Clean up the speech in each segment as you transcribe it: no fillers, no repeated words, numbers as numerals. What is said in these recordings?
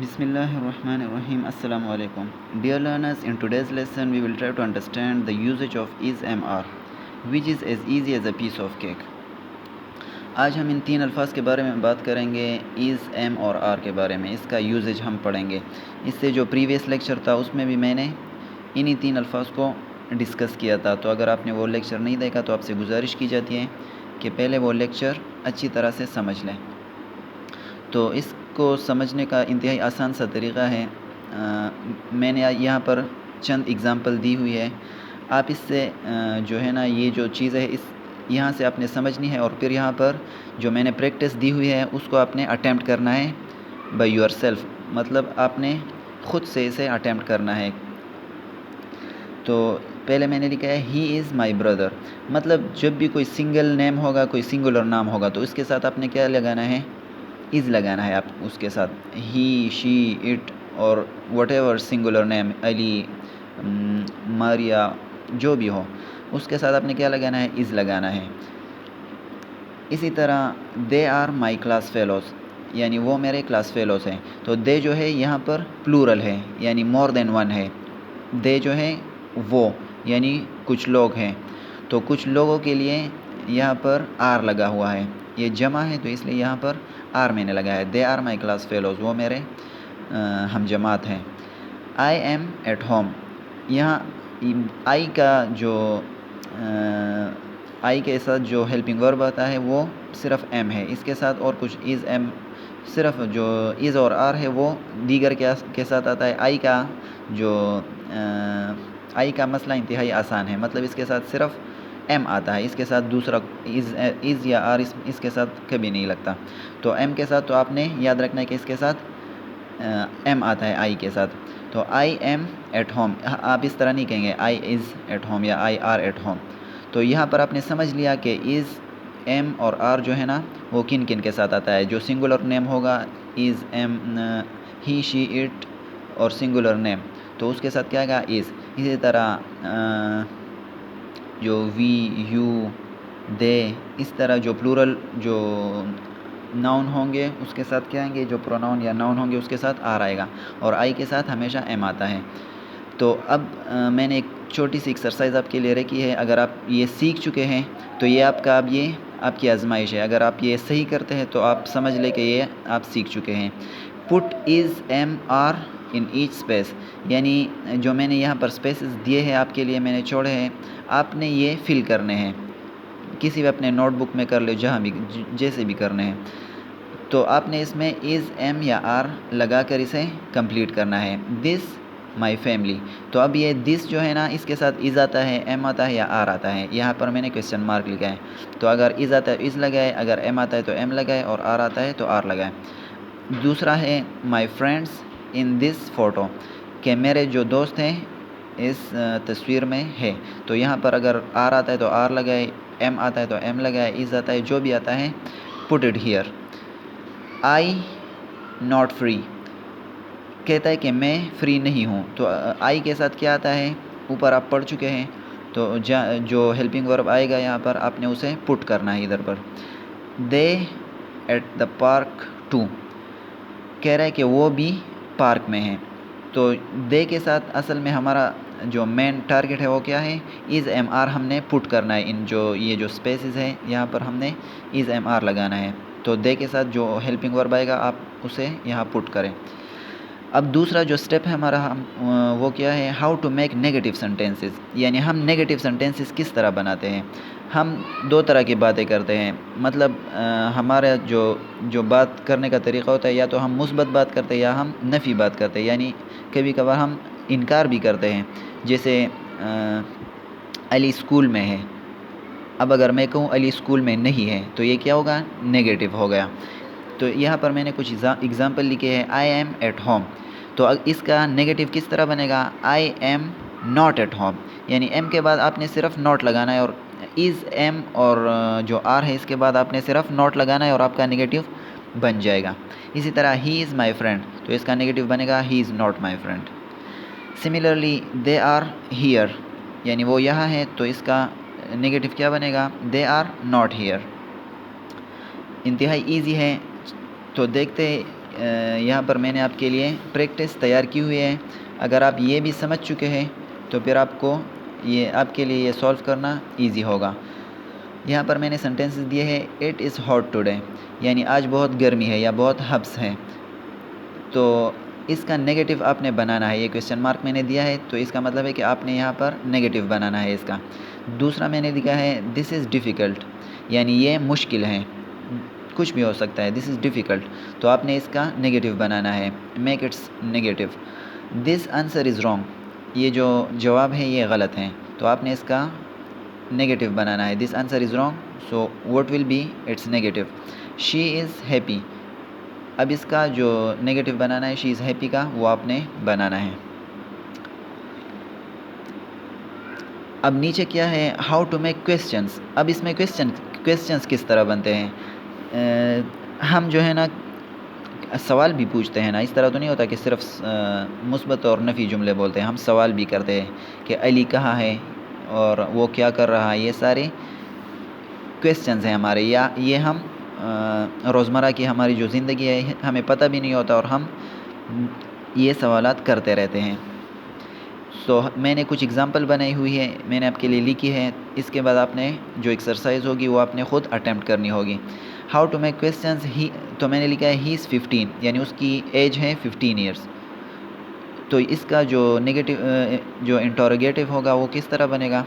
Bismillahirrahmanirrahim. Assalamu alaikum. Dear learners, in today's lesson we will try to understand the usage of is MR, which is as easy as a piece of cake. آج ہم ان تین الفاظ کے بارے میں بات کریں گے، از، ایم اور آر کے بارے میں. اس کا یوزیج ہم پڑھیں گے. اس سے جو پریویس لیکچر تھا اس میں بھی میں نے انہی تین الفاظ کو ڈسکس کیا تھا. تو اگر آپ نے وہ لیکچر نہیں دیکھا تو آپ سے گزارش کی جاتی ہے کہ پہلے وہ لیکچر اچھی طرح سے سمجھ لیں. تو اس کو سمجھنے کا انتہائی آسان سا طریقہ ہے. میں نے یہاں پر چند اگزامپل دی ہوئی ہے. آپ اس سے جو ہے نا یہ جو چیز ہے اس یہاں سے آپ نے سمجھنی ہے، اور پھر یہاں پر جو میں نے پریکٹس دی ہوئی ہے اس کو آپ نے اٹیمپٹ کرنا ہے بائی یور سیلف. مطلب آپ نے خود سے اسے اٹیمپٹ کرنا ہے. تو پہلے میں نے لکھا ہے ہی از مائی بردر. مطلب جب بھی کوئی سنگل نیم ہوگا، کوئی سنگولر نام ہوگا تو اس کے ساتھ آپ نے کیا لگانا ہے؟ از لگانا ہے. آپ اس کے ساتھ ہی، شی، اٹ اور وٹ ایور سنگولر نیم، علی، ماریا، جو بھی ہو اس کے ساتھ آپ نے کیا لگانا ہے؟ از لگانا ہے. اسی طرح they are my class fellows, یعنی وہ میرے کلاس فیلوز ہیں. تو دے جو ہے یہاں پر پلورل ہے، یعنی مور دین ون ہے. دے جو ہے وہ، یعنی کچھ لوگ ہیں. تو کچھ لوگوں کے لیے یہاں پر آر لگا ہوا ہے. یہ جمع ہے تو اس لیے یہاں پر آر میں نے لگایا ہے. They are my class fellows, وہ میرے ہم جماعت ہیں. آئی ایم ایٹ ہوم، یہاں آئی کا جو آئی کے ساتھ جو ہیلپنگ ورب آتا ہے وہ صرف ایم ہے. اس کے ساتھ اور کچھ از، ایم، صرف جو از اور آر ہے وہ دیگر کے ساتھ آتا ہے. آئی کا مسئلہ انتہائی آسان ہے. مطلب اس کے ساتھ صرف ایم آتا ہے، اس کے ساتھ دوسرا از یا آر اس کے ساتھ کبھی نہیں لگتا. تو ایم کے ساتھ تو آپ نے یاد رکھنا ہے کہ اس کے ساتھ ایم آتا ہے آئی کے ساتھ. تو آئی ایم ایٹ ہوم، آپ اس طرح نہیں کہیں گے آئی از ایٹ ہوم یا آئی آر ایٹ ہوم. تو یہاں پر آپ نے سمجھ لیا کہ از، ایم اور آر جو ہے نا وہ کن کن کے ساتھ آتا ہے. جو سنگولر نیم ہوگا از، ایم، ہی، شی، اٹ اور سنگولر نیم تو اس کے ساتھ کیا گا؟ از. اسی طرح جو وی، یو، دے، اس طرح جو پلورل جو ناؤن ہوں گے اس کے ساتھ کیا آئیں گے؟ جو پروناؤن یا ناؤن ہوں گے اس کے ساتھ آر آئے گا، اور آئی کے ساتھ ہمیشہ ایم آتا ہے. تو اب میں نے ایک چھوٹی سی ایکسرسائز آپ کے لیے رکھی ہے. اگر آپ یہ سیکھ چکے ہیں تو یہ آپ کی آزمائش ہے. اگر آپ یہ صحیح کرتے ہیں تو آپ سمجھ لیں کہ یہ آپ سیکھ چکے ہیں. Put is, am, are in H space, یعنی جو میں نے یہاں پر اسپیسز دیے ہیں آپ کے لیے میں نے چھوڑے ہیں، آپ نے یہ فل کرنے ہیں. کسی بھی اپنے نوٹ بک میں کر لو، جہاں بھی جیسے بھی کرنے ہیں. تو آپ نے اس میں از، ایم یا آر لگا کر اسے کمپلیٹ کرنا ہے. دس مائی فیملی. تو اب یہ دس جو ہے نا اس کے ساتھ از آتا ہے، ایم آتا ہے یا آر آتا ہے. یہاں پر میں نے کویسچن مارک لکھا ہے. تو اگر از آتا ہے از لگائے، اگر ایم آتا ہے تو ایم لگائے، اور آر آتا ہے تو آر لگائے. دوسرا ہے my friends in this photo, کہ میرے جو دوست ہیں اس تصویر میں ہے. تو یہاں پر اگر آر آتا ہے تو آر لگائے، ایم آتا ہے تو ایم لگائے، از آتا ہے جو بھی آتا ہے put it here. I not free, کہتا ہے کہ میں فری نہیں ہوں. تو آئی کے ساتھ کیا آتا ہے؟ اوپر آپ پڑھ چکے ہیں. تو جو ہیلپنگ ورب آئے گا یہاں پر آپ نے اسے پٹ کرنا ہے ادھر پر. دے ایٹ دا پارک ٹو، کہہ رہا ہے کہ وہ بھی پارک میں ہیں. تو دے کے ساتھ اصل میں ہمارا جو مین ٹارگٹ ہے وہ کیا ہے؟ از، ایم، آر ہم نے پٹ کرنا ہے. یہ جو اسپیسز ہیں یہاں پر ہم نے از، ایم، آر لگانا ہے. تو دے کے ساتھ جو ہیلپنگ ورب آئے گا آپ اسے یہاں پٹ کریں. اب دوسرا جو سٹیپ ہے ہمارا وہ کیا ہے؟ How to make negative sentences, یعنی ہم نیگیٹو سینٹینسز کس طرح بناتے ہیں. ہم دو طرح کی باتیں کرتے ہیں. مطلب ہمارا جو بات کرنے کا طریقہ ہوتا ہے یا تو ہم مثبت بات کرتے ہیں یا ہم نفی بات کرتے ہیں. یعنی کبھی کبھار ہم انکار بھی کرتے ہیں. جیسے علی اسکول میں ہے. اب اگر میں کہوں علی اسکول میں نہیں ہے تو یہ کیا ہوگا؟ نیگیٹو ہو گیا. تو یہاں پر میں نے کچھ ایگزامپل لکھے ہیں. آئی ایم ایٹ ہوم، تو اس کا نیگیٹو کس طرح بنے گا؟ I am not at home, یعنی ایم کے بعد آپ نے صرف ناٹ لگانا ہے، اور از، ایم اور جو آر ہے اس کے بعد آپ نے صرف ناٹ لگانا ہے اور آپ کا نیگیٹو بن جائے گا. اسی طرح ہی از مائی فرینڈ، تو اس کا نیگیٹو بنے گا he is not my friend. Similarly they are here, یعنی وہ یہاں ہے تو اس کا نیگیٹو کیا بنے گا؟ They are not here. انتہائی ایزی ہے. تو دیکھتے یہاں پر میں نے آپ کے لیے پریکٹس تیار کی ہوئی ہے. اگر آپ یہ بھی سمجھ چکے ہیں تو پھر آپ کے لیے یہ سولو کرنا ایزی ہوگا. یہاں پر میں نے سینٹینسز دیے ہیں. اٹ از ہاٹ ٹوڈے یعنی آج بہت گرمی ہے یا بہت حبس ہے. تو اس کا نیگیٹو آپ نے بنانا ہے. یہ کویسچن مارک میں نے دیا ہے تو اس کا مطلب ہے کہ آپ نے یہاں پر نیگیٹو بنانا ہے اس کا. دوسرا میں نے لکھا ہے دس از ڈیفیکلٹ یعنی یہ مشکل ہے, کچھ بھی ہو سکتا ہے. دس از ڈیفیکلٹ تو آپ نے اس کا نیگیٹو بنانا ہے. Make its negative. This answer is wrong یہ جو جواب ہے یہ غلط ہے تو آپ نے اس کا نیگیٹو بنانا ہے. This answer is wrong so what will be its negative. She is happy. اب اس کا جو نیگیٹو بنانا ہے شی از ہیپی کا وہ آپ نے بنانا ہے. اب نیچے کیا ہے ہاؤ ٹو میک کویسچنس. اب اس میں کویسچنس کس طرح بنتے ہیں. ہم جو ہے نا سوال بھی پوچھتے ہیں نا. اس طرح تو نہیں ہوتا کہ صرف مثبت اور نفی جملے بولتے ہیں. ہم سوال بھی کرتے ہیں کہ علی کہاں ہے اور وہ کیا کر رہا ہے. یہ سارے کویسچنز ہیں ہمارے, یا یہ ہم روزمرہ کی ہماری جو زندگی ہے ہمیں پتہ بھی نہیں ہوتا اور ہم یہ سوالات کرتے رہتے ہیں. سو میں نے کچھ اگزامپل بنائی ہوئی ہے, میں نے آپ کے لیے لکھی ہے. اس کے بعد آپ نے جو ایکسرسائز ہوگی وہ آپ نے خود اٹیمپٹ کرنی ہوگی. How to make questions. تو میں نے لکھا ہے ہی از 15 یعنی اس کی ایج ہے 15 ایئرس. تو اس کا جو نیگیٹو جو انٹروگیٹو ہوگا وہ کس طرح بنے گا.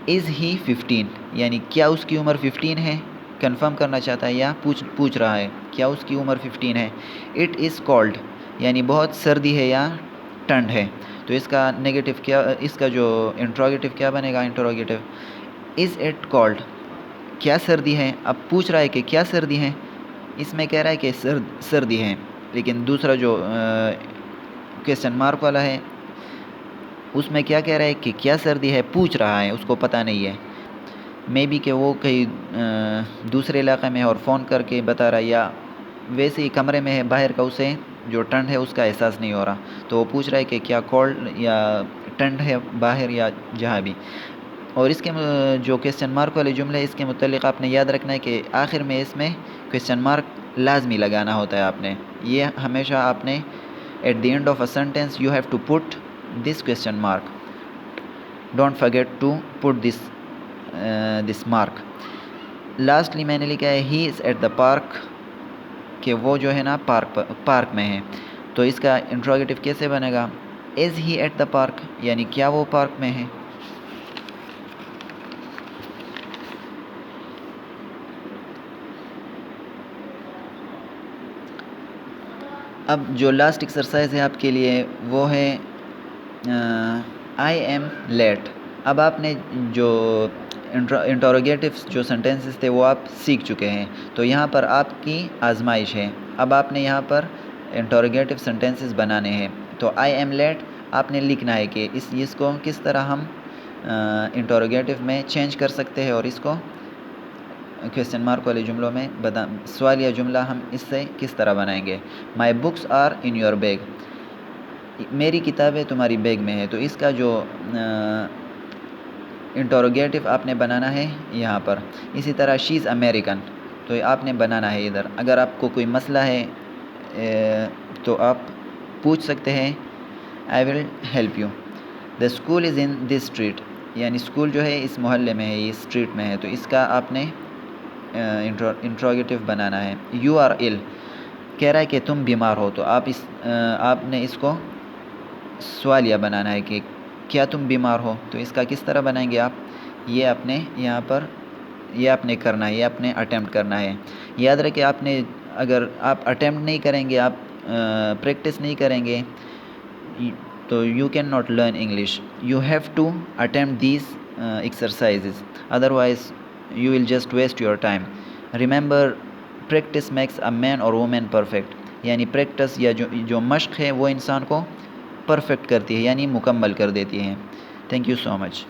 از ہی 15 یعنی کیا اس کی عمر 15 ہے, کنفرم کرنا چاہتا ہے یا پوچھ رہا ہے کیا اس کی عمر 15 ہے. اٹ از کولڈ یعنی بہت سردی ہے یا ٹھنڈ ہے. تو اس کا نیگیٹو کیا, اس کا جو انٹروگیٹو کیا بنے گا. انٹروگیٹو از اٹ کولڈ کیا سردی ہے. اب پوچھ رہا ہے کہ کیا سردی ہے. اس میں کہہ رہا ہے کہ سردی ہے, لیکن دوسرا جو کویسچن مارک والا ہے اس میں کیا کہہ رہا ہے کہ کیا سردی ہے. پوچھ رہا ہے, اس کو پتہ نہیں ہے. مے بی کہ وہ کہیں دوسرے علاقے میں ہے اور فون کر کے بتا رہا ہے, یا ویسے ہی کمرے میں ہے باہر کا, اسے جو ٹھنڈ ہے اس کا احساس نہیں ہو رہا. تو وہ پوچھ رہا ہے کہ کیا کولڈ یا ٹھنڈ ہے باہر یا جہاں بھی. اور اس کے جو کویسچن مارک والے جملے اس کے متعلق آپ نے یاد رکھنا ہے کہ آخر میں اس میں کویسچن مارک لازمی لگانا ہوتا ہے. آپ نے یہ ہمیشہ آپ نے at the end of a sentence you have to put this question mark. Don't forget to put this mark. Lastly میں نے لکھا ہے ہی از ایٹ دا پارک کہ وہ جو ہے نا پارک میں ہے. تو اس کا انٹروگیٹو کیسے بنے گا. از ہی ایٹ دا پارک یعنی کیا وہ پارک میں ہے. اب جو لاسٹ ایکسرسائز ہے آپ کے لیے وہ ہے آئی ایم لیٹ. اب آپ نے جو انٹروگیٹوس جو سینٹینسز تھے وہ آپ سیکھ چکے ہیں. تو یہاں پر آپ کی آزمائش ہے. اب آپ نے یہاں پر انٹروگیٹو سینٹینسز بنانے ہیں. تو آئی ایم لیٹ آپ نے لکھنا ہے کہ اس کو کس طرح ہم انٹروگیٹو میں چینج کر سکتے ہیں اور اس کو کویسچن مارک والے جملوں میں سوالیہ جملہ ہم اس سے کس طرح بنائیں گے. My books are in your bag میری کتابیں تمہاری بیگ میں ہے. تو اس کا جو انٹروگیٹو آپ نے بنانا ہے یہاں پر. اسی طرح شی از امیریکن تو آپ نے بنانا ہے ادھر. اگر آپ کو کوئی مسئلہ ہے تو آپ پوچھ سکتے ہیں I will help you. The school is in this street یعنی اسکول جو ہے اس محلے میں ہے, اس اسٹریٹ میں ہے. تو اس کا آپ نے انٹروگیٹو بنانا ہے. یو آر ایل کہہ رہا ہے کہ تم بیمار ہو. تو آپ نے اس کو سوالیہ بنانا ہے کہ کیا تم بیمار ہو. تو اس کا کس طرح بنائیں گے آپ. یہ اپنے یہاں پر یہ آپ نے کرنا ہے, یہ آپ نے اٹیمپٹ کرنا ہے. یاد رکھیں آپ نے اگر آپ اٹیمپٹ نہیں کریں گے, آپ پریکٹس نہیں کریں گے تو you can not learn English. You have to attempt these exercises otherwise you will just waste your time. Remember practice makes a man or woman perfect یعنی پریکٹس یا جو مشق ہے وہ انسان کو پرفیکٹ کرتی ہے یعنی مکمل کر دیتی ہے. Thank you so much.